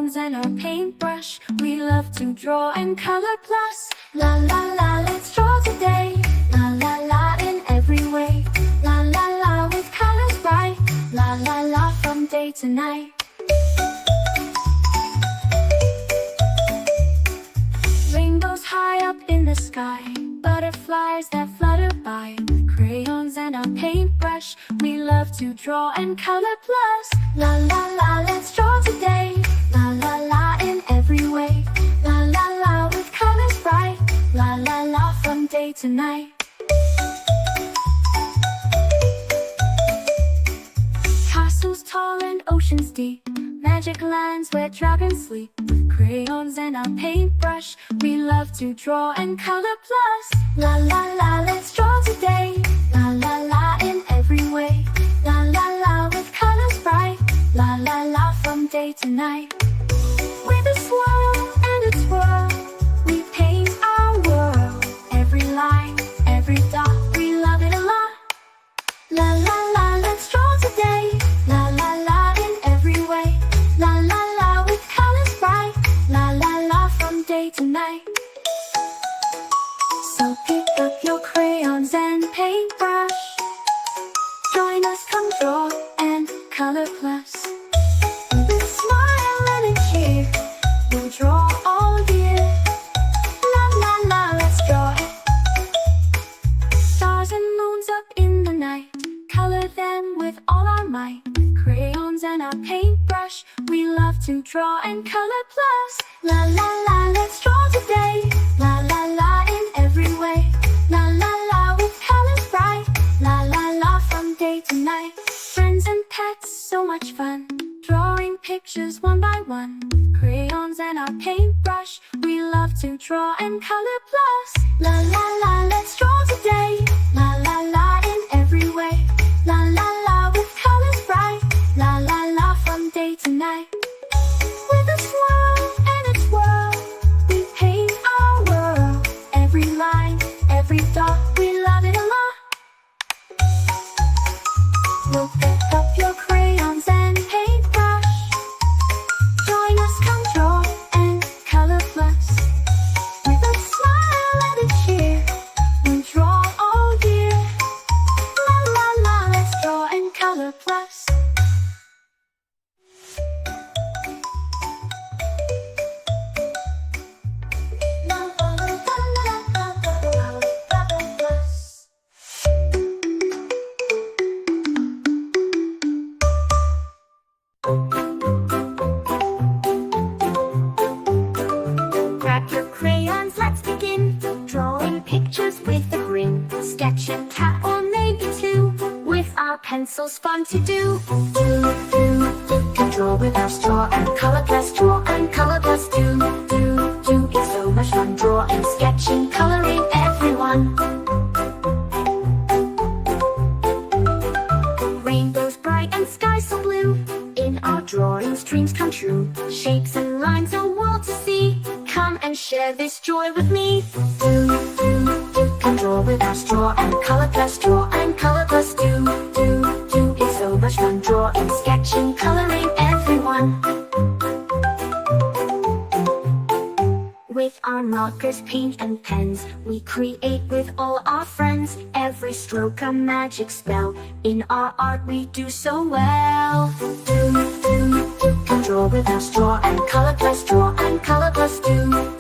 crayons and our paintbrush. We love to draw and color plus. La la la, let's draw today. La la la, in every way. La la la, with colors bright. La la la, from day to night. Rainbows high up in the sky, butterflies that flutter by. With crayons and our paintbrush, we love to draw and color plus. La la la, let's draw today. La la la, in every way. La la la, with colors bright. La la la, from day to night. Castles tall and oceans deep, magic lands where dragons sleep. With crayons and our paintbrush, we love to draw and color plus. La la la, let's draw today. La la la, in every way. La la la, with colors bright. La la la, from day to night. With a swirl and a twirl, we paint our world. Every line, every dot, we love it a lot. La la la, let's draw today. La la la, in every way. La la la, with colors bright. La la la, from day to night. So pick up your crayons and paintbrush. Join us, come draw and color plus. With a smile and a cheer, we'll draw all year. La la la, let's draw it. Stars and moons up in the night, color them with all our might. Crayons and our paintbrush, we love to draw and color plus. La la la, let's draw today. La la la, in every way. La la la, with colors bright. La la la, from day to night. Friends and pets, so much fun, drawing pictures one by one. Crayons and our paintbrush, we love to draw and color plus. La la la, let's draw today. La la la, in every way. La la la, with colors bright. La la la, from day to night. With a swirl and a twirl, we paint our world. Every line, every dot, we love it a lot. We'll pick up your crayons and paintbrush. Join us, come draw and color plus. With a smile and a cheer, we'll draw all year. La la la, let's draw and color plus. La la la la la la la plus. Grab your crayons, let's begin. Drawing pictures with a grin. Sketch a cat or maybe two. With our pencils, fun to do. Can draw with our straw and color plus. Draw and color plus. Do. It's so much fun. Drawing, sketching, coloring, everyone. Rainbows bright and skies so blue. In our drawings, dreams come true. Shapes and lines, a world to see. Come and share this joy with me. Can draw with our straw and color plus. Draw and color plus. Do. It's so much fun. Drawing, sketching, coloring, everyone. With our markers, paint and pens, we create with all our friends. Every stroke a magic spell. In our art we do so well. Can draw with our straw and color plus. Draw and color plus. Do.